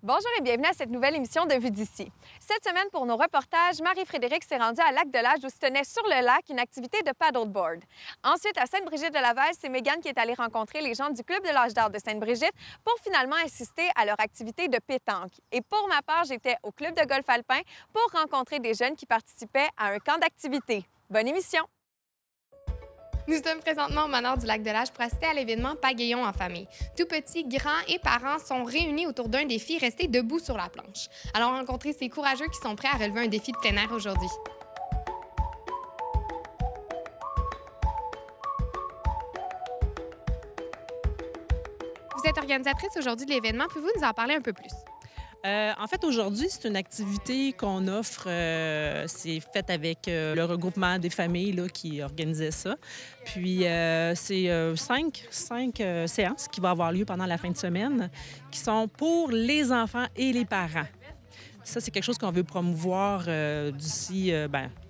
Bonjour et bienvenue à cette nouvelle émission de Vue d'ici. Cette semaine, pour nos reportages, Marie-Frédérique s'est rendue à Lac-de-l'Âge où se tenait sur le lac une activité de paddleboard. Ensuite, à Sainte-Brigitte-de-Laval, c'est Mégane qui est allée rencontrer les gens du Club de l'Âge d'Or de Sainte-Brigitte pour finalement assister à leur activité de pétanque. Et pour ma part, j'étais au Club de golf alpin pour rencontrer des jeunes qui participaient à un camp d'activité. Bonne émission! Nous sommes présentement au manoir du Lac-de-l'Âge pour assister à l'événement Pagayon en famille. Tout petits, grands et parents sont réunis autour d'un défi, rester debout sur la planche. Allons rencontrer ces courageux qui sont prêts à relever un défi de plein air aujourd'hui. Vous êtes organisatrice aujourd'hui de l'événement. Pouvez-vous nous en parler un peu plus? En fait, aujourd'hui, c'est une activité qu'on offre. C'est fait avec le regroupement des familles là, qui organisait ça. Puis, c'est cinq séances qui vont avoir lieu pendant la fin de semaine, qui sont pour les enfants et les parents. Ça, c'est quelque chose qu'on veut promouvoir d'ici,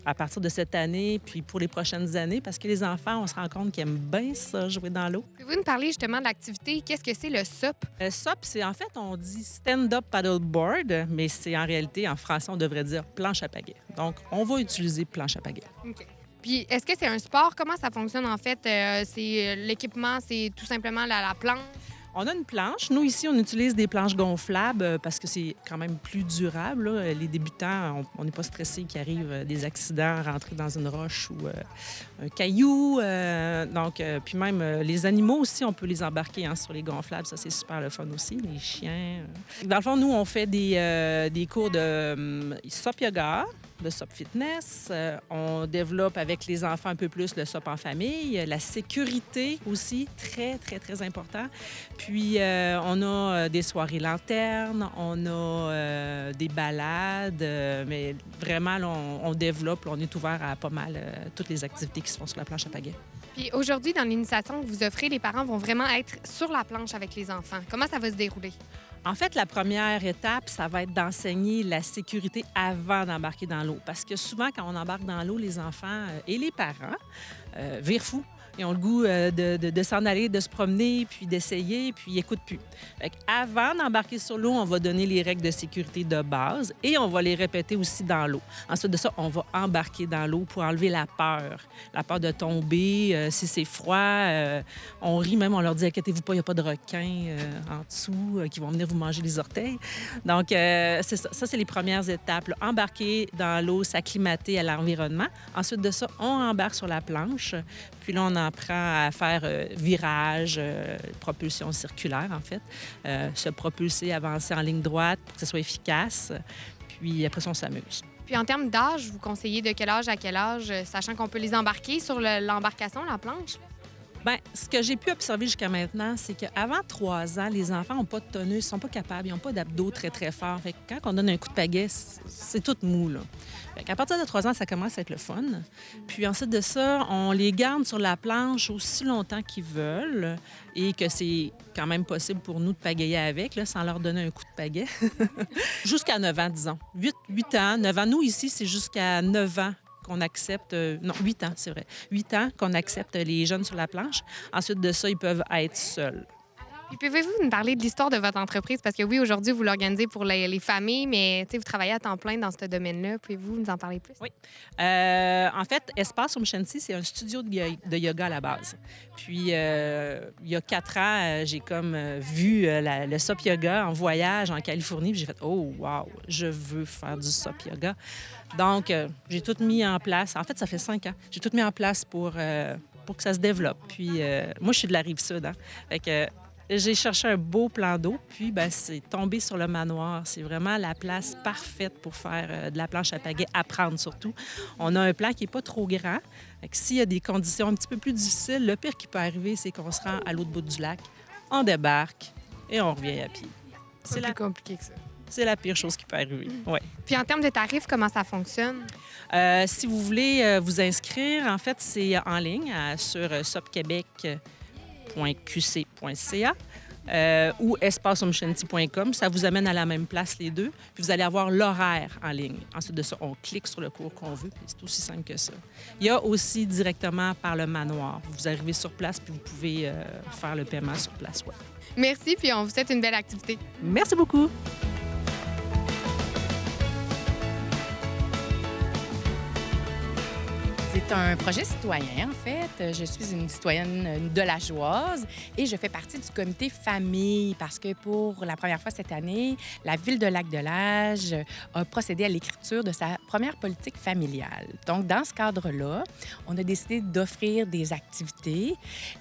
à partir de cette année, puis pour les prochaines années, parce que les enfants, on se rend compte qu'ils aiment bien ça, jouer dans l'eau. Pouvez-vous nous parler justement de l'activité? Qu'est-ce que c'est le SUP? Le SUP, c'est en fait, on dit stand-up paddleboard, mais c'est en réalité, en français, on devrait dire planche à pagaie. Donc, on va utiliser planche à pagaie. OK. Puis, est-ce que c'est un sport? Comment ça fonctionne en fait? C'est l'équipement, c'est tout simplement la planche? On a une planche. Nous, ici, on utilise des planches gonflables parce que c'est quand même plus durable. Là. Les débutants, on n'est pas stressé qu'il arrive des accidents, rentrer dans une roche ou un caillou. Puis même les animaux aussi, on peut les embarquer sur les gonflables. Ça, c'est super le fun aussi, les chiens. Dans le fond, nous, on fait des cours de SUP yoga, de SUP fitness. On développe avec les enfants un peu plus le SUP en famille. La sécurité aussi, très, très, très important. Puis, on a des soirées lanternes, on a des balades, mais vraiment, là, on développe, là, on est ouvert à pas mal toutes les activités qui se font sur la planche à pagaie. Puis aujourd'hui, dans l'initiation que vous offrez, les parents vont vraiment être sur la planche avec les enfants. Comment ça va se dérouler? En fait, la première étape, ça va être d'enseigner la sécurité avant d'embarquer dans l'eau. Parce que souvent, quand on embarque dans l'eau, les enfants et les parents virent fous. Ils ont le goût de s'en aller, de se promener, puis d'essayer, puis ils n'écoutent plus. Avant d'embarquer sur l'eau, on va donner les règles de sécurité de base et on va les répéter aussi dans l'eau. Ensuite de ça, on va embarquer dans l'eau pour enlever la peur de tomber. Si c'est froid, on rit même, on leur dit « Inquiétez-vous pas, il n'y a pas de requins en dessous qui vont venir vous manger les orteils. » Donc, c'est ça. Ça, c'est les premières étapes. Là. Embarquer dans l'eau, s'acclimater à l'environnement. Ensuite de ça, on embarque sur la planche. Puis là, on apprend à faire virage, propulsion circulaire, en fait. Se propulser, avancer en ligne droite pour que ce soit efficace. Puis après ça, on s'amuse. Puis en termes d'âge, vous conseillez de quel âge à quel âge, sachant qu'on peut les embarquer sur l'embarcation, la planche? Bien, ce que j'ai pu observer jusqu'à maintenant, c'est qu'avant 3 ans, les enfants n'ont pas de tonus, ils sont pas capables, ils n'ont pas d'abdos très, très forts. Fait que quand on donne un coup de pagaie, c'est tout mou, là. Fait qu'à partir de 3 ans, ça commence à être le fun. Puis ensuite de ça, on les garde sur la planche aussi longtemps qu'ils veulent et que c'est quand même possible pour nous de pagayer avec, là, sans leur donner un coup de pagaie. Jusqu'à 9 ans, disons. 8 ans, 9 ans. Nous, ici, c'est jusqu'à 9 ans qu'on accepte... non, 8 ans, c'est vrai. 8 ans qu'on accepte les jeunes sur la planche. Ensuite de ça, ils peuvent être seuls. Puis pouvez-vous nous parler de l'histoire de votre entreprise? Parce que oui, aujourd'hui, vous l'organisez pour les familles, mais vous travaillez à temps plein dans ce domaine-là. Pouvez-vous nous en parler plus? Oui. En fait, Espace Umshanti, c'est un studio de yoga à la base. Puis, il y a 4 ans, j'ai comme vu le SUP yoga en voyage en Californie. Puis j'ai fait « Oh, wow, je veux faire du SUP yoga. » Donc, j'ai tout mis en place. En fait, ça fait 5 ans. J'ai tout mis en place pour que ça se développe. Puis, moi, je suis de la Rive-Sud. Hein? Fait que j'ai cherché un beau plan d'eau, puis c'est tombé sur le manoir. C'est vraiment la place parfaite pour faire de la planche à pagaie, apprendre surtout. On a un plan qui n'est pas trop grand. S'il y a des conditions un petit peu plus difficiles, le pire qui peut arriver, c'est qu'on se rend à l'autre bout du lac, on débarque et on revient à pied. C'est plus compliqué que ça. C'est la pire chose qui peut arriver, oui. Puis en termes de tarifs, comment ça fonctionne? Si vous voulez vous inscrire, en fait, c'est en ligne sur supquebec.qc.ca ou espaceumshanti.com. Ça vous amène à la même place, les deux. Puis vous allez avoir l'horaire en ligne. Ensuite de ça, on clique sur le cours qu'on veut. Puis c'est aussi simple que ça. Il y a aussi directement par le manoir. Vous arrivez sur place, puis vous pouvez faire le paiement sur place. Ouais. Merci, puis on vous souhaite une belle activité. Merci beaucoup. C'est un projet citoyen, en fait. Je suis une citoyenne delageoise et je fais partie du comité famille parce que pour la première fois cette année, la Ville de Lac-de-L'Âge a procédé à l'écriture de sa première politique familiale. Donc, dans ce cadre-là, on a décidé d'offrir des activités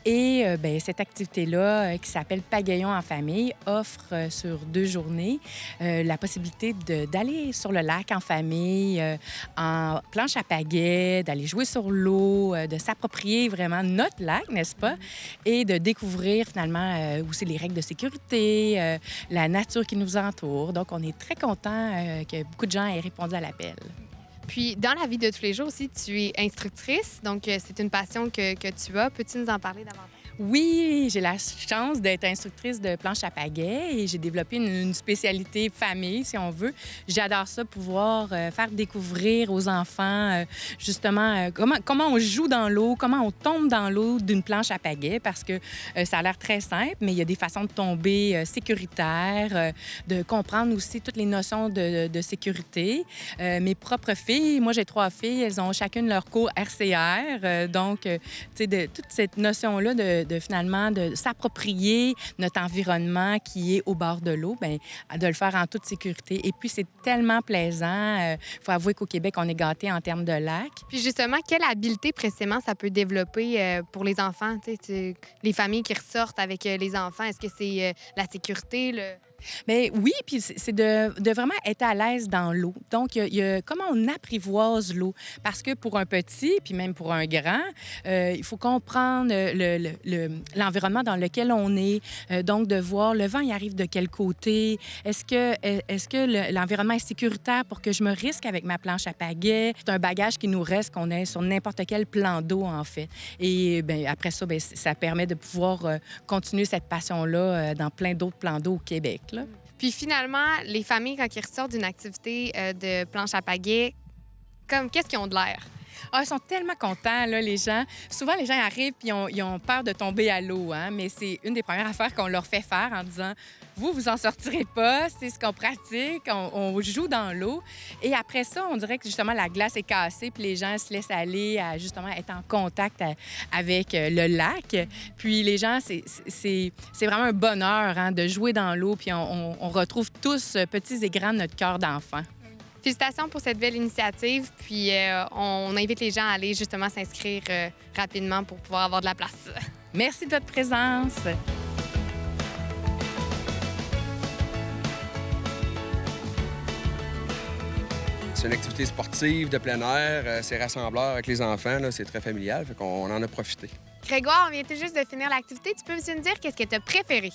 et cette activité-là, qui s'appelle Pagayon en famille, offre sur 2 journées la possibilité d'aller sur le lac en famille, en planche à pagaie, d'aller jouer sur l'eau, de s'approprier vraiment notre lac, n'est-ce pas? Et de découvrir finalement aussi les règles de sécurité, la nature qui nous entoure. Donc, on est très content que beaucoup de gens aient répondu à l'appel. Puis, dans la vie de tous les jours aussi, tu es instructrice, donc c'est une passion que tu as. Peux-tu nous en parler davantage? Oui, j'ai la chance d'être instructrice de planche à pagaie et j'ai développé une spécialité famille, si on veut. J'adore ça, pouvoir faire découvrir aux enfants justement comment on joue dans l'eau, comment on tombe dans l'eau d'une planche à pagaie, parce que ça a l'air très simple, mais il y a des façons de tomber sécuritaires, de comprendre aussi toutes les notions de sécurité. Mes propres filles, moi j'ai 3 filles, elles ont chacune leur cours RCR, donc tu sais, de toute cette notion-là de finalement de s'approprier notre environnement qui est au bord de l'eau, bien, de le faire en toute sécurité. Et puis, c'est tellement plaisant. Il faut avouer qu'au Québec, on est gâtés en termes de lac. Puis justement, quelle habileté précisément ça peut développer pour les enfants? Les familles qui ressortent avec les enfants, est-ce que c'est la sécurité? Bien, oui, puis c'est de vraiment être à l'aise dans l'eau. Donc, il y a comment on apprivoise l'eau. Parce que pour un petit, puis même pour un grand, il faut comprendre l'environnement dans lequel on est. Donc, de voir le vent, il arrive de quel côté. Est-ce que l'environnement est sécuritaire pour que je me risque avec ma planche à pagaie? C'est un bagage qui nous reste, qu'on ait sur n'importe quel plan d'eau, en fait. Et bien, après ça, bien, ça permet de pouvoir continuer cette passion-là dans plein d'autres plans d'eau au Québec. Là. Puis finalement, les familles, quand ils ressortent d'une activité de planche à pagaie, qu'est-ce qu'ils ont de l'air? Ah, ils sont tellement contents, là, les gens. Souvent, les gens arrivent puis ils ont peur de tomber à l'eau, hein? Mais c'est une des premières affaires qu'on leur fait faire en disant « Vous en sortirez pas, c'est ce qu'on pratique, on joue dans l'eau. » Et après ça, on dirait que justement, la glace est cassée puis les gens se laissent aller à justement être en contact avec le lac. Puis les gens, c'est vraiment un bonheur, hein, de jouer dans l'eau puis on retrouve tous, petits et grands, notre cœur d'enfant. Félicitations pour cette belle initiative. Puis on invite les gens à aller justement s'inscrire rapidement pour pouvoir avoir de la place. Merci de votre présence. C'est une activité sportive de plein air. C'est rassembleur avec les enfants. C'est très familial. Fait qu'on en a profité. Grégoire, on vient tout juste de finir l'activité. Tu peux me dire qu'est-ce que tu as préféré?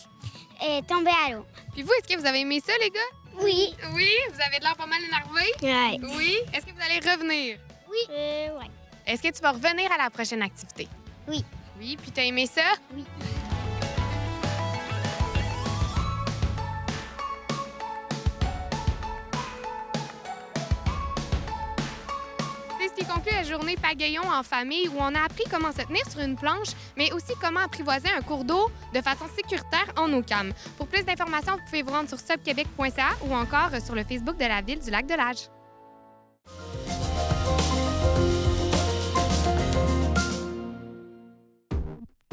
Tomber à l'eau. Puis vous, est-ce que vous avez aimé ça, les gars? Oui. Oui? Vous avez de l'air pas mal énervé? Ouais. Oui? Est-ce que vous allez revenir? Oui. Ouais. Est-ce que tu vas revenir à la prochaine activité? Oui. Oui, puis t'as aimé ça? Oui. C'est ce qui conclut la journée Pagayon en famille où on a appris comment se tenir sur une planche, mais aussi comment apprivoiser un cours d'eau de façon sécuritaire en eau calme. Pour plus d'informations, vous pouvez vous rendre sur subquebec.ca ou encore sur le Facebook de la Ville du Lac-de-L'Âge.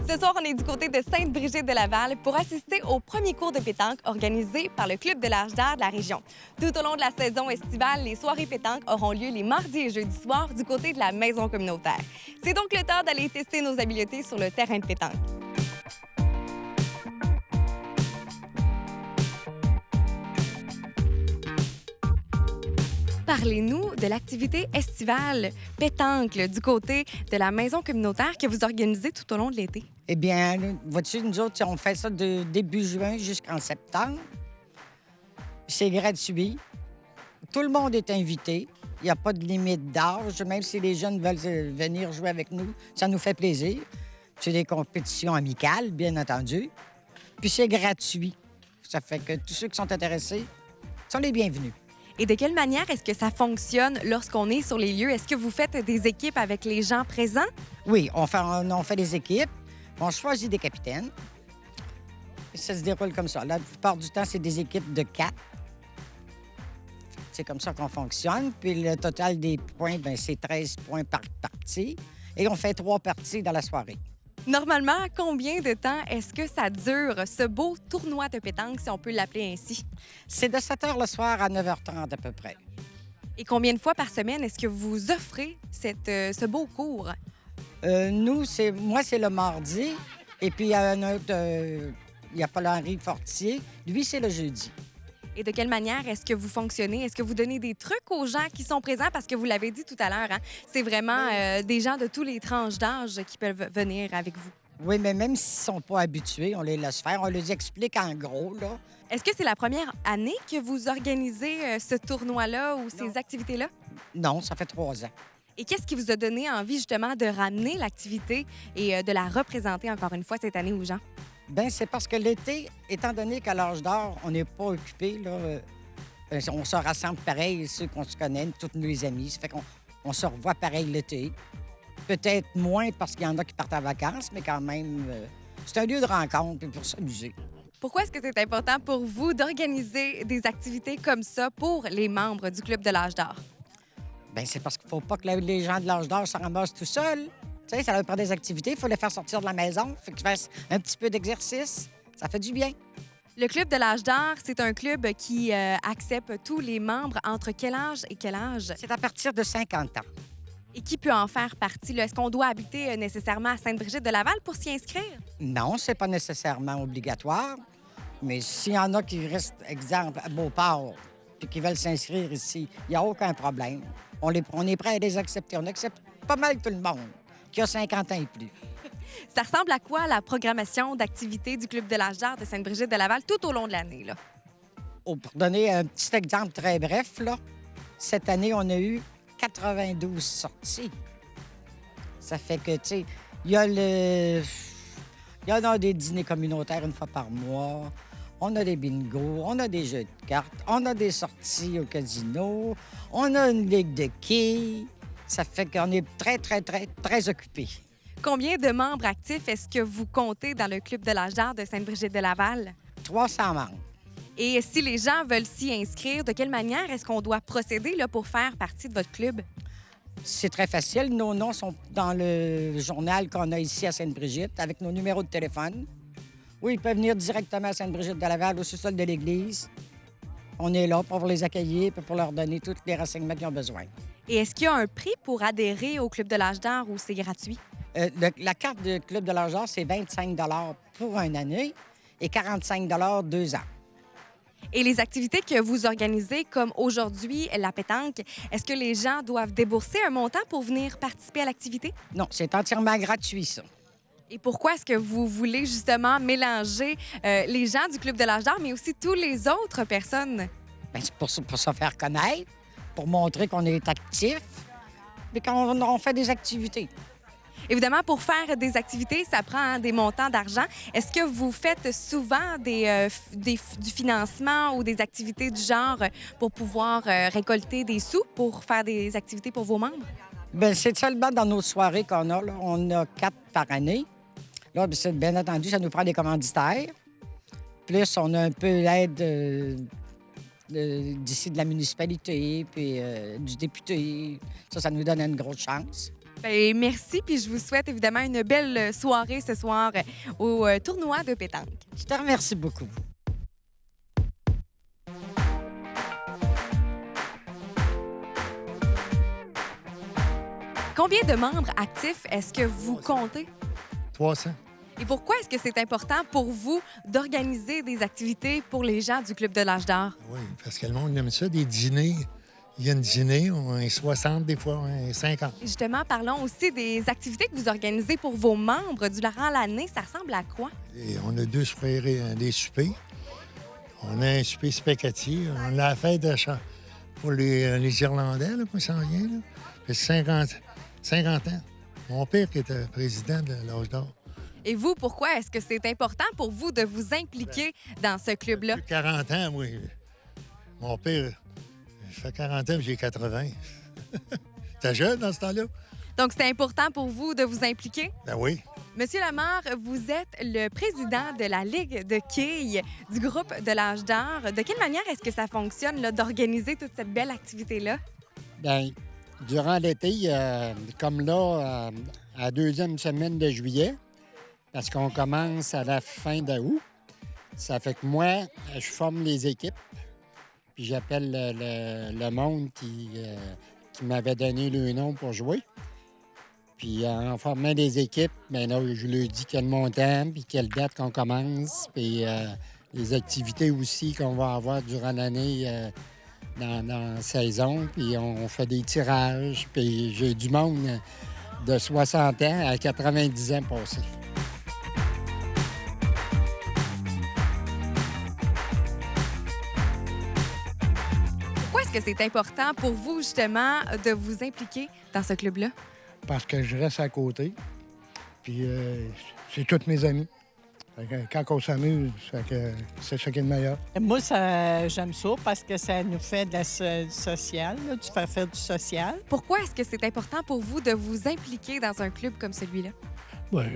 Ce soir, on est du côté de Sainte-Brigitte-de-Laval pour assister au premier cours de pétanque organisé par le Club de l'Arche d'Air de la région. Tout au long de la saison estivale, les soirées pétanque auront lieu les mardis et jeudis soirs du côté de la maison communautaire. C'est donc le temps d'aller tester nos habiletés sur le terrain de pétanque. Parlez-nous de l'activité estivale pétanque du côté de la maison communautaire que vous organisez tout au long de l'été. Eh bien, vois-tu, nous autres, on fait ça de début juin jusqu'en septembre. C'est gratuit. Tout le monde est invité. Il n'y a pas de limite d'âge. Même si les jeunes veulent venir jouer avec nous, ça nous fait plaisir. C'est des compétitions amicales, bien entendu. Puis c'est gratuit. Ça fait que tous ceux qui sont intéressés sont les bienvenus. Et de quelle manière est-ce que ça fonctionne lorsqu'on est sur les lieux? Est-ce que vous faites des équipes avec les gens présents? Oui, on fait des équipes. On choisit des capitaines. Et ça se déroule comme ça. La plupart du temps, c'est des équipes de 4. C'est comme ça qu'on fonctionne. Puis le total des points, bien, c'est 13 points par partie. Et on fait 3 parties dans la soirée. Normalement, combien de temps est-ce que ça dure, ce beau tournoi de pétanque, si on peut l'appeler ainsi? C'est de 7 h le soir à 9 h 30 à peu près. Et combien de fois par semaine est-ce que vous offrez ce beau cours? Moi, c'est le mardi. Et puis, il y a un autre, il y a Paul-Henri Fortier. Lui, c'est le jeudi. Et de quelle manière est-ce que vous fonctionnez? Est-ce que vous donnez des trucs aux gens qui sont présents? Parce que vous l'avez dit tout à l'heure, hein, c'est vraiment des gens de tous les tranches d'âge qui peuvent venir avec vous. Oui, mais même s'ils ne sont pas habitués, on les laisse faire. On les explique en gros, là. Est-ce que c'est la première année que vous organisez ce tournoi-là ou ces activités-là? Non, ça fait 3 ans. Et qu'est-ce qui vous a donné envie, justement, de ramener l'activité et de la représenter encore une fois cette année aux gens? Bien, c'est parce que l'été, étant donné qu'à l'âge d'or, on n'est pas occupé, là, on se rassemble pareil, ceux qu'on se connaît, tous nos amis. Ça fait qu'on se revoit pareil l'été. Peut-être moins parce qu'il y en a qui partent en vacances, mais quand même, c'est un lieu de rencontre et pour s'amuser. Pourquoi est-ce que c'est important pour vous d'organiser des activités comme ça pour les membres du Club de l'âge d'or? Bien, c'est parce qu'il ne faut pas que les gens de l'âge d'or se ramassent tout seuls. Tu sais, ça leur prend des activités, il faut les faire sortir de la maison, il faut qu'ils fassent un petit peu d'exercice. Ça fait du bien. Le Club de l'âge d'or, c'est un club qui accepte tous les membres entre quel âge et quel âge? C'est à partir de 50 ans. Et qui peut en faire partie? Là? Est-ce qu'on doit habiter nécessairement à Sainte-Brigitte-de-Laval pour s'y inscrire? Non, c'est pas nécessairement obligatoire. Mais s'il y en a qui restent, exemple, à Beauport, puis qui veulent s'inscrire ici, il n'y a aucun problème. On est prêt à les accepter. On accepte pas mal tout le monde qui a 50 ans et plus. Ça ressemble à quoi la programmation d'activités du Club de l'âge d'or de Sainte-Brigitte-de-Laval tout au long de l'année, là? Oh, pour donner un petit exemple très bref, là, cette année, on a eu 92 sorties. Ça fait que, tu sais, il y en a des dîners communautaires une fois par mois. On a des bingos, on a des jeux de cartes, on a des sorties au casino, on a une ligue de quilles. Ça fait qu'on est très, très, très, très occupés. Combien de membres actifs est-ce que vous comptez dans le Club de l'âge d'or de Sainte-Brigitte-de-Laval? 300 membres. Et si les gens veulent s'y inscrire, de quelle manière est-ce qu'on doit procéder là, pour faire partie de votre club? C'est très facile. Nos noms sont dans le journal qu'on a ici à Sainte-Brigitte avec nos numéros de téléphone. Oui, ils peuvent venir directement à Sainte-Brigitte-de-Laval, au sous-sol de l'église. On est là pour les accueillir et pour leur donner tous les renseignements qu'ils ont besoin. Et est-ce qu'il y a un prix pour adhérer au Club de l'âge d'or ou c'est gratuit? La carte du Club de l'âge d'or, c'est 25 pour une année et 45 2 ans. Et les activités que vous organisez, comme aujourd'hui la pétanque, est-ce que les gens doivent débourser un montant pour venir participer à l'activité? Non, c'est entièrement gratuit, ça. Et pourquoi est-ce que vous voulez justement mélanger les gens du Club de l'âge d'or, mais aussi toutes les autres personnes? Bien, c'est pour se faire connaître, pour montrer qu'on est actif, mais qu'on fait des activités. Évidemment, pour faire des activités, ça prend des montants d'argent. Est-ce que vous faites souvent du financement ou des activités du genre pour pouvoir récolter des sous pour faire des activités pour vos membres? Bien, c'est seulement dans nos soirées qu'on a. Là. On a 4 par année. Là, bien entendu, ça nous prend des commanditaires. Plus, on a un peu l'aide d'ici de la municipalité, puis du député. Ça nous donne une grosse chance. Bien, merci, puis je vous souhaite évidemment une belle soirée ce soir au tournoi de pétanque. Je te remercie beaucoup. Combien de membres actifs est-ce que vous comptez? 300. Et pourquoi est-ce que c'est important pour vous d'organiser des activités pour les gens du Club de l'âge d'or? Oui, parce que le monde aime ça, des dîners. Il y a une dîner, on est 60 des fois, on est 50. Justement, parlons aussi des activités que vous organisez pour vos membres durant l'année. Ça ressemble à quoi? Et on a 2 soirées, des soupers. On a un souper spaghetti. On a la fête de pour les Irlandais, là, qui s'en vient. Là. Ça fait 50 ans. Mon père qui était président de l'âge d'or. Et vous, pourquoi est-ce que c'est important pour vous de vous impliquer dans ce club-là? J'ai 40 ans, moi. Mon père, ça fait 40 ans, j'ai 80. T'es jeune dans ce temps-là? Donc, c'est important pour vous de vous impliquer? Ben oui. Monsieur Lamar, vous êtes le président de la Ligue de quilles du groupe de l'âge d'or. De quelle manière est-ce que ça fonctionne là, d'organiser toute cette belle activité-là? Bien, durant l'été, comme là, à la deuxième semaine de juillet, parce qu'on commence à la fin d'août, ça fait que moi, je forme les équipes, puis j'appelle le monde qui m'avait donné le nom pour jouer. Puis en formant des équipes, bien là, je leur dis quel montant, puis quelle date qu'on commence, puis les activités aussi qu'on va avoir durant l'année dans la saison. Puis on fait des tirages, puis j'ai du monde de 60 ans à 90 ans passés. Pourquoi est-ce que c'est important pour vous, justement, de vous impliquer dans ce club-là? Parce que je reste à côté. Puis c'est tous mes amis. Fait que quand on s'amuse, c'est ça qui est le meilleur. Moi, j'aime ça parce que ça nous fait du social, là, tu fais faire du social. Pourquoi est-ce que c'est important pour vous de vous impliquer dans un club comme celui-là? Bien,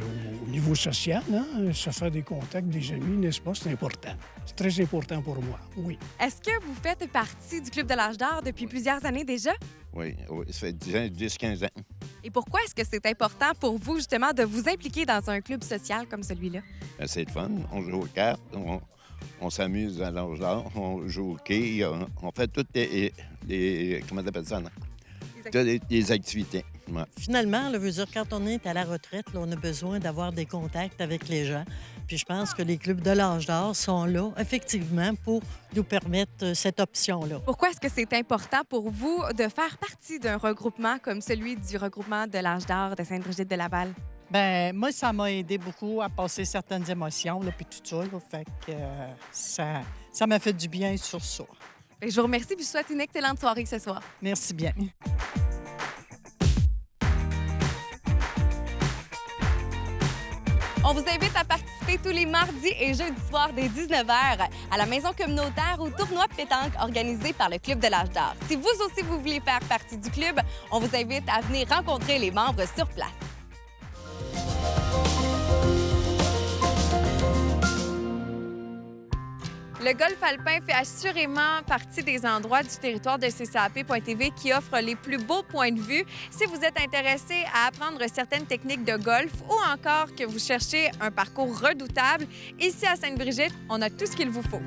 au niveau social, hein, se faire des contacts, des amis, n'est-ce pas? C'est important. C'est très important pour moi, oui. Est-ce que vous faites partie du Club de l'âge d'or depuis plusieurs années déjà? Oui, ça fait 10-15 ans. Et pourquoi est-ce que c'est important pour vous, justement, de vous impliquer dans un club social comme celui-là? C'est le fun. On joue aux cartes, on s'amuse à l'âge d'or, on joue au quai, on fait toutes les comment t'appelles ça, non? Les activités. Ouais. Finalement, là, veut dire, quand on est à la retraite, là, on a besoin d'avoir des contacts avec les gens. Puis je pense que les clubs de l'âge d'or sont là, effectivement, pour nous permettre cette option-là. Pourquoi est-ce que c'est important pour vous de faire partie d'un regroupement comme celui du regroupement de l'âge d'or de Sainte-Brigitte-de-Laval? Bien, moi, ça m'a aidé beaucoup à passer certaines émotions, là, puis tout ça. Là, fait que ça m'a fait du bien sur ça. Je vous remercie et je vous souhaite une excellente soirée ce soir. Merci bien. On vous invite à participer tous les mardis et jeudis soirs dès 19h à la maison communautaire au tournoi pétanque organisé par le Club de l'âge d'or. Si vous aussi vous voulez faire partie du club, on vous invite à venir rencontrer les membres sur place. Le golf alpin fait assurément partie des endroits du territoire de CCAP.tv qui offrent les plus beaux points de vue. Si vous êtes intéressé à apprendre certaines techniques de golf ou encore que vous cherchez un parcours redoutable, ici à Sainte-Brigitte, on a tout ce qu'il vous faut.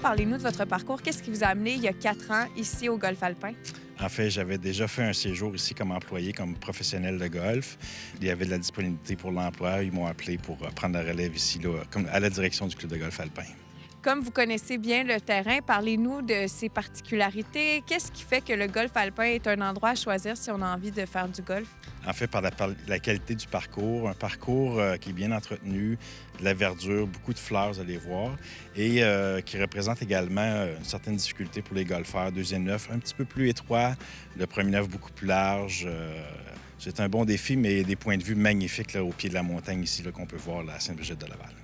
Parlez-nous de votre parcours. Qu'est-ce qui vous a amené il y a 4 ans ici au golf alpin? En fait, j'avais déjà fait un séjour ici comme employé, comme professionnel de golf. Il y avait de la disponibilité pour l'emploi. Ils m'ont appelé pour prendre la relève ici, là, comme à la direction du club de golf alpin. Comme vous connaissez bien le terrain, parlez-nous de ses particularités. Qu'est-ce qui fait que le golf alpin est un endroit à choisir si on a envie de faire du golf? En fait, par la qualité du parcours, un parcours qui est bien entretenu, de la verdure, beaucoup de fleurs, vous allez voir, et qui représente également une certaine difficulté pour les golfeurs. Deuxième neuf, un petit peu plus étroit, le premier neuf beaucoup plus large. C'est un bon défi, mais des points de vue magnifiques là, au pied de la montagne ici là, qu'on peut voir là, à Sainte-Brigitte-de-Laval.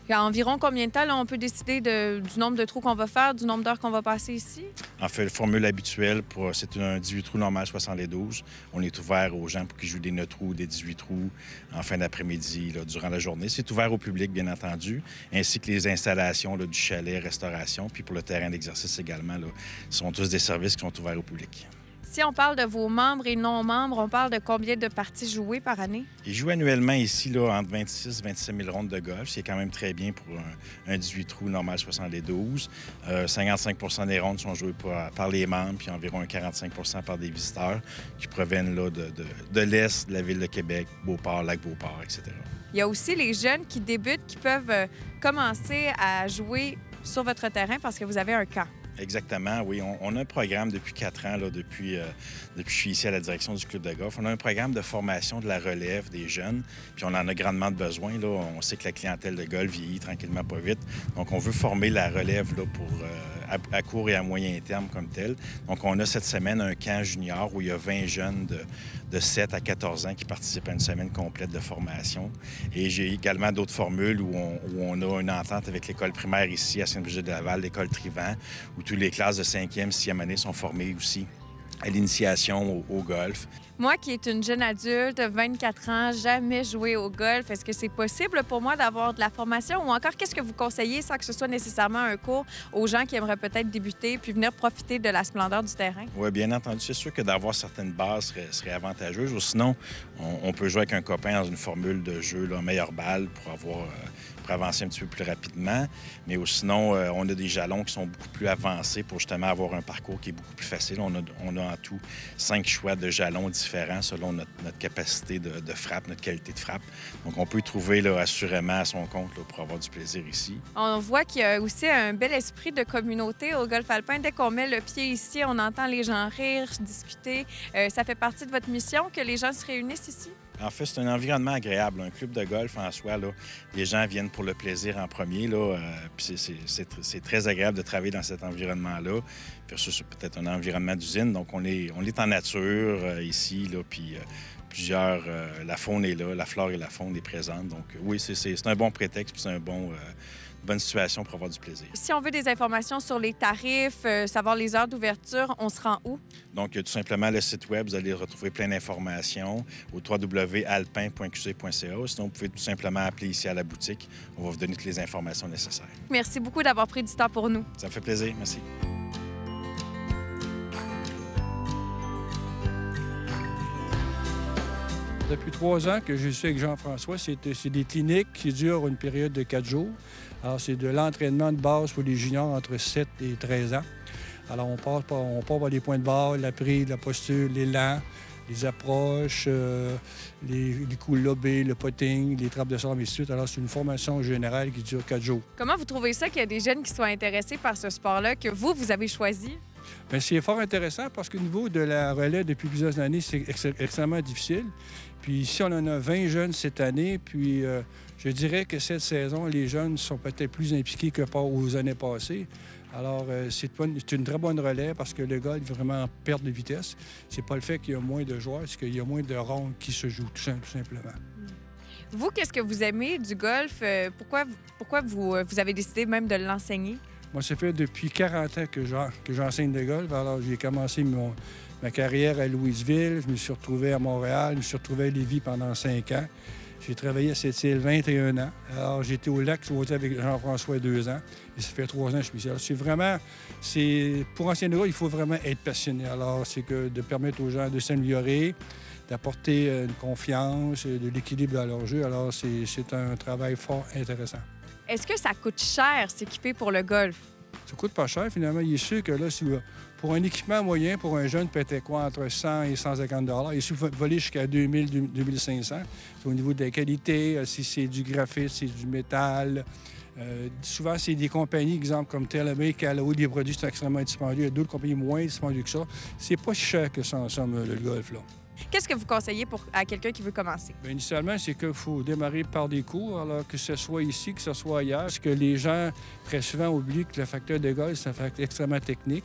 Il y a environ combien de temps là, on peut décider du nombre de trous qu'on va faire, du nombre d'heures qu'on va passer ici? En fait, la formule habituelle, c'est un 18 trous normal 72. On est ouvert aux gens pour qu'ils jouent des 9 trous, des 18 trous en fin d'après-midi, là, durant la journée. C'est ouvert au public, bien entendu, ainsi que les installations là, du chalet, restauration, puis pour le terrain d'exercice également. Là, ce sont tous des services qui sont ouverts au public. Si on parle de vos membres et non-membres, on parle de combien de parties jouées par année? Ils jouent annuellement ici là, entre 26 et 27 000 rondes de golf. C'est quand même très bien pour un 18 trous normal 72. 55 des rondes sont jouées par les membres, puis environ 45 par des visiteurs qui proviennent là, de l'Est, de la ville de Québec, Beauport, Lac-Beauport, etc. Il y a aussi les jeunes qui débutent, qui peuvent commencer à jouer sur votre terrain parce que vous avez un camp. Exactement, oui. On a un programme depuis 4 ans, là, depuis que je suis ici à la direction du club de golf. On a un programme de formation de la relève des jeunes, puis on en a grandement besoin. Là. On sait que la clientèle de golf vieillit tranquillement pas vite. Donc, on veut former la relève là, pour à court et à moyen terme comme tel. Donc, on a cette semaine un camp junior où il y a 20 jeunes de 7 à 14 ans qui participent à une semaine complète de formation. Et j'ai également d'autres formules où on a une entente avec l'école primaire ici à Sainte-Brigitte-de-Laval, l'école Trivant, où toutes les classes de 5e, 6e année sont formées aussi à l'initiation au golf. Moi, qui est une jeune adulte, 24 ans, jamais joué au golf, est-ce que c'est possible pour moi d'avoir de la formation ou encore qu'est-ce que vous conseillez sans que ce soit nécessairement un cours aux gens qui aimeraient peut-être débuter puis venir profiter de la splendeur du terrain? Oui, bien entendu. C'est sûr que d'avoir certaines bases serait avantageuse. Ou sinon, on peut jouer avec un copain dans une formule de jeu, là, meilleure balle pour avancer un petit peu plus rapidement. Mais sinon, on a des jalons qui sont beaucoup plus avancés pour justement avoir un parcours qui est beaucoup plus facile. On a en tout 5 choix de jalons différents selon notre capacité de frappe, notre qualité de frappe. Donc, on peut y trouver là, assurément à son compte là, pour avoir du plaisir ici. On voit qu'il y a aussi un bel esprit de communauté au golf alpin. Dès qu'on met le pied ici, on entend les gens rire, discuter. Ça fait partie de votre mission que les gens se réunissent ici? En fait, c'est un environnement agréable. Un club de golf en soi, là, les gens viennent pour le plaisir en premier. Puis c'est très agréable de travailler dans cet environnement-là. Versus peut-être un environnement d'usine. Donc, on est en nature ici, là, puis la faune est là, la flore et la faune est présente. Donc, oui, c'est un bon prétexte, puis c'est une bonne situation pour avoir du plaisir. Si on veut des informations sur les tarifs, savoir les heures d'ouverture, on se rend où? Donc, tout simplement, le site web, vous allez retrouver plein d'informations au www.alpin.qc.ca. Sinon, vous pouvez tout simplement appeler ici à la boutique. On va vous donner toutes les informations nécessaires. Merci beaucoup d'avoir pris du temps pour nous. Ça me fait plaisir. Merci. Depuis 3 ans que je suis avec Jean-François, c'est des cliniques qui durent une période de 4 jours. Alors, c'est de l'entraînement de base pour les juniors entre 7 et 13 ans. Alors, on part par les points de barre, la prise, la posture, l'élan, les approches, les coups lobés, le putting, les trappes de sable, et ainsi de suite. Alors, c'est une formation générale qui dure 4 jours. Comment vous trouvez ça qu'il y a des jeunes qui soient intéressés par ce sport-là que vous avez choisi? Bien, c'est fort intéressant parce qu'au niveau de la relais, depuis plusieurs années, c'est extrêmement difficile. Puis ici, on en a 20 jeunes cette année. Puis je dirais que cette saison, les jeunes sont peut-être plus impliqués que aux années passées. Alors, c'est une très bonne relais parce que le golf est vraiment en perte de vitesse. C'est pas le fait qu'il y a moins de joueurs, c'est qu'il y a moins de rondes qui se jouent, tout simplement. Vous, qu'est-ce que vous aimez du golf? Pourquoi vous avez décidé même de l'enseigner? Moi, ça fait depuis 40 ans que j'enseigne le golf. Alors, j'ai commencé ma carrière à Louisville. Je me suis retrouvé à Montréal. Je me suis retrouvé à Lévis pendant 5 ans. J'ai travaillé à cette île 21 ans. Alors, j'étais au lac, je avec Jean-François 2 ans. Et ça fait 3 ans que je suis ici. Alors, pour enseigner le golf, il faut vraiment être passionné. Alors, c'est de permettre aux gens de s'améliorer, d'apporter une confiance, de l'équilibre dans leur jeu. Alors, c'est un travail fort intéressant. Est-ce que ça coûte cher s'équiper pour le golf? Ça coûte pas cher, finalement. Il est sûr que là, pour un équipement moyen, pour un jeune, peut-être quoi, entre 100 et 150 $. Il suffit de voler jusqu'à 2000, 2500. C'est au niveau de la qualité, si c'est du graphite, c'est du métal. Souvent, c'est des compagnies, exemple, comme TaylorMade, Callaway, des produits sont extrêmement dispendieux. Il y a d'autres compagnies moins dispendieuses que ça. C'est pas si cher que ça, en somme, le golf, là. Qu'est-ce que vous conseillez à quelqu'un qui veut commencer? Bien, initialement, c'est qu'il faut démarrer par des cours, alors que ce soit ici, que ce soit ailleurs. Parce que les gens, très souvent, oublient que le facteur de golf, c'est un facteur extrêmement technique.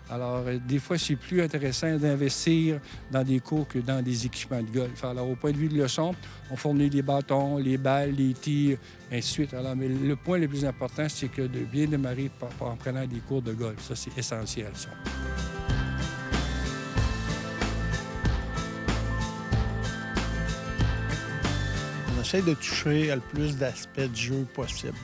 Alors, des fois, c'est plus intéressant d'investir dans des cours que dans des équipements de golf. Alors, au point de vue de leçon, on fournit les bâtons, les balles, les tirs, ainsi de suite. Alors, mais le point le plus important, c'est que de bien démarrer en prenant des cours de golf. Ça, c'est essentiel, ça. On essaie de toucher le plus d'aspects de jeu possible.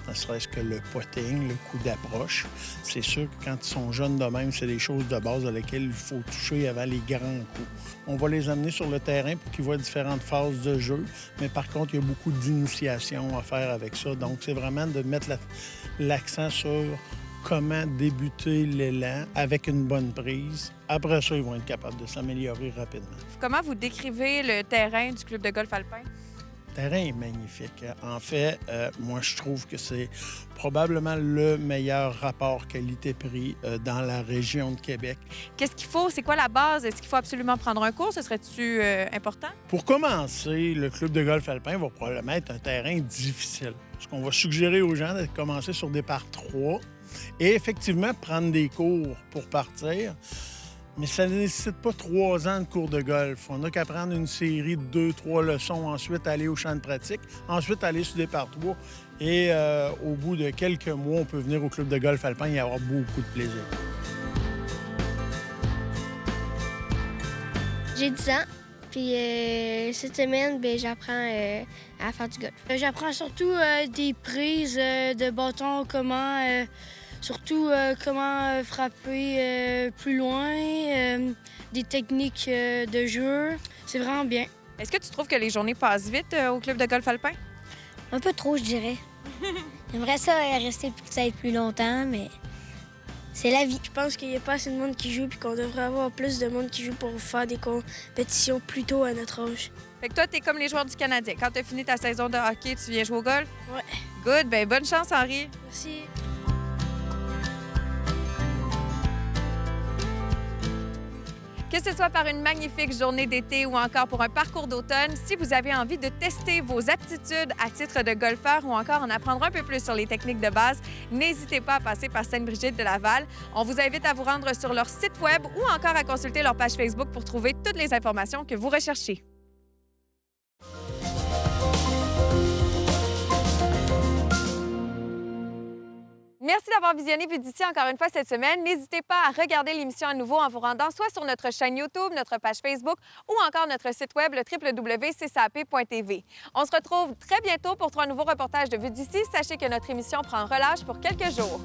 Ne serait-ce que le putting, le coup d'approche. C'est sûr que quand ils sont jeunes de même, c'est des choses de base à lesquelles il faut toucher avant les grands coups. On va les amener sur le terrain pour qu'ils voient différentes phases de jeu, mais par contre, il y a beaucoup d'initiation à faire avec ça. Donc, c'est vraiment de mettre l'accent sur comment débuter l'élan avec une bonne prise. Après ça, ils vont être capables de s'améliorer rapidement. Comment vous décrivez le terrain du club de golf alpin? Le terrain est magnifique. En fait, moi, je trouve que c'est probablement le meilleur rapport qualité-prix dans la région de Québec. Qu'est-ce qu'il faut? C'est quoi la base? Est-ce qu'il faut absolument prendre un cours? Ce serait-tu important? Pour commencer, le club de golf alpin va probablement être un terrain difficile. Ce qu'on va suggérer aux gens, c'est de commencer sur des par 3 Et effectivement, prendre des cours pour partir. Mais ça ne nécessite pas 3 ans de cours de golf. On n'a qu'à prendre une série de 2-3 leçons, ensuite aller au champ de pratique, ensuite aller sur des par-3. Et au bout de quelques mois, on peut venir au club de golf alpin et avoir beaucoup de plaisir. J'ai 10 ans, puis cette semaine, j'apprends à faire du golf. J'apprends surtout des prises de bâton, surtout comment frapper plus loin, des techniques de jeu. C'est vraiment bien. Est-ce que tu trouves que les journées passent vite au club de golf alpin? Un peu trop, je dirais. J'aimerais ça rester peut-être plus longtemps, mais c'est la vie. Je pense qu'il n'y a pas assez de monde qui joue puis qu'on devrait avoir plus de monde qui joue pour faire des compétitions plus tôt à notre âge. Fait que toi, t'es comme les joueurs du Canadien. Quand t'as fini ta saison de hockey, tu viens jouer au golf? Ouais. Good. Ben bonne chance, Henri. Merci. Que ce soit par une magnifique journée d'été ou encore pour un parcours d'automne, si vous avez envie de tester vos aptitudes à titre de golfeur ou encore en apprendre un peu plus sur les techniques de base, n'hésitez pas à passer par Sainte-Brigitte de Laval. On vous invite à vous rendre sur leur site web ou encore à consulter leur page Facebook pour trouver toutes les informations que vous recherchez. Merci d'avoir visionné Vue d'ici encore une fois cette semaine. N'hésitez pas à regarder l'émission à nouveau en vous rendant soit sur notre chaîne YouTube, notre page Facebook ou encore notre site web, le www.ccap.tv. On se retrouve très bientôt pour 3 nouveaux reportages de Vue d'ici. Sachez que notre émission prend relâche pour quelques jours.